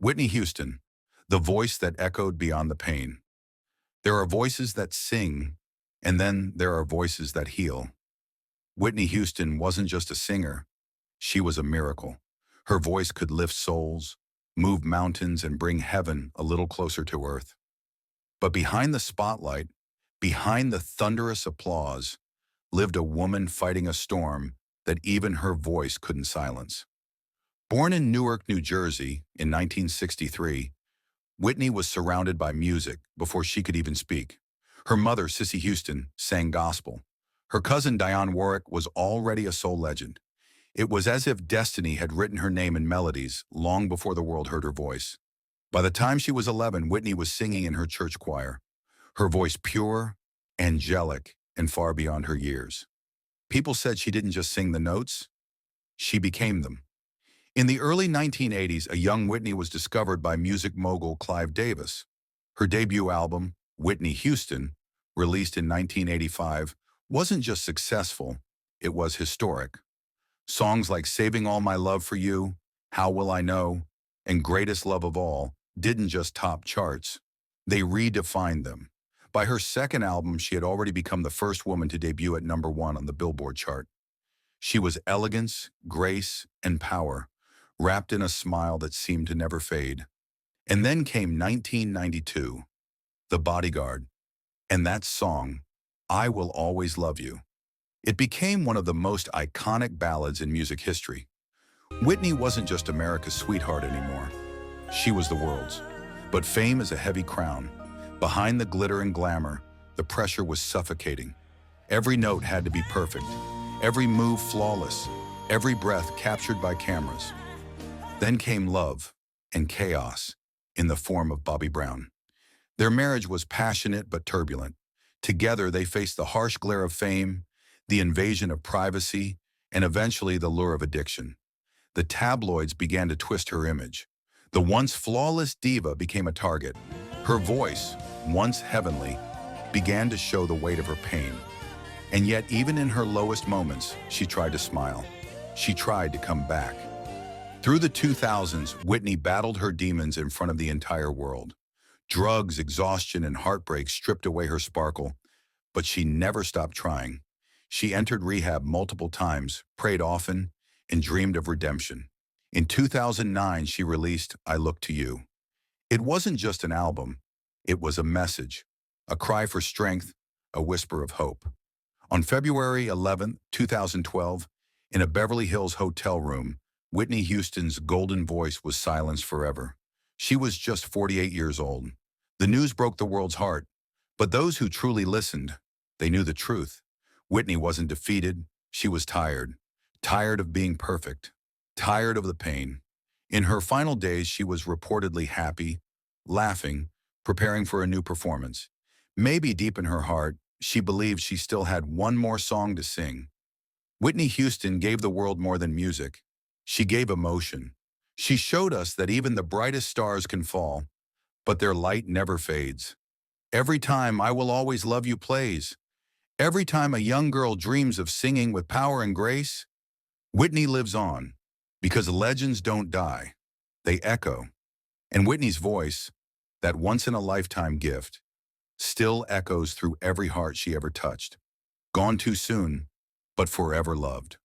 Whitney Houston, the voice that echoed beyond the pain. There are voices that sing, and then there are voices that heal. Whitney Houston wasn't just a singer, she was a miracle. Her voice could lift souls, move mountains, and bring heaven a little closer to earth. But behind the spotlight, behind the thunderous applause, lived a woman fighting a storm that even her voice couldn't silence. Born in Newark, New Jersey in 1963, Whitney was surrounded by music before she could even speak. Her mother, Cissy Houston, sang gospel. Her cousin, Dionne Warwick, was already a soul legend. It was as if destiny had written her name in melodies long before the world heard her voice. By the time she was 11, Whitney was singing in her church choir, her voice pure, angelic, and far beyond her years. People said she didn't just sing the notes, she became them. In the early 1980s, a young Whitney was discovered by music mogul Clive Davis. Her debut album, Whitney Houston, released in 1985, wasn't just successful, it was historic. Songs like Saving All My Love for You, How Will I Know, and Greatest Love of All didn't just top charts, they redefined them. By her second album, she had already become the first woman to debut at #1 on the Billboard chart. She was elegance, grace, and power, wrapped in a smile that seemed to never fade. And then came 1992, The Bodyguard, and that song, I Will Always Love You. It became one of the most iconic ballads in music history. Whitney wasn't just America's sweetheart anymore. She was the world's. But fame is a heavy crown. Behind the glitter and glamour, the pressure was suffocating. Every note had to be perfect, every move flawless, every breath captured by cameras. Then came love and chaos in the form of Bobby Brown. Their marriage was passionate but turbulent. Together, they faced the harsh glare of fame, the invasion of privacy, and eventually the lure of addiction. The tabloids began to twist her image. The once flawless diva became a target. Her voice, once heavenly, began to show the weight of her pain. And yet, even in her lowest moments, she tried to smile. She tried to come back. Through the 2000s, Whitney battled her demons in front of the entire world. Drugs, exhaustion, and heartbreak stripped away her sparkle, but she never stopped trying. She entered rehab multiple times, prayed often, and dreamed of redemption. In 2009, she released I Look to You. It wasn't just an album, it was a message, a cry for strength, a whisper of hope. On February 11, 2012, in a Beverly Hills hotel room, Whitney Houston's golden voice was silenced forever. She was just 48 years old. The news broke the world's heart, but those who truly listened, they knew the truth. Whitney wasn't defeated, she was tired. Tired of being perfect, tired of the pain. In her final days, she was reportedly happy, laughing, preparing for a new performance. Maybe deep in her heart, she believed she still had one more song to sing. Whitney Houston gave the world more than music. She gave emotion. She showed us that even the brightest stars can fall, but their light never fades. Every time I Will Always Love You plays, every time a young girl dreams of singing with power and grace, Whitney lives on, because legends don't die, they echo. And Whitney's voice, that once-in-a-lifetime gift, still echoes through every heart she ever touched. Gone too soon, but forever loved.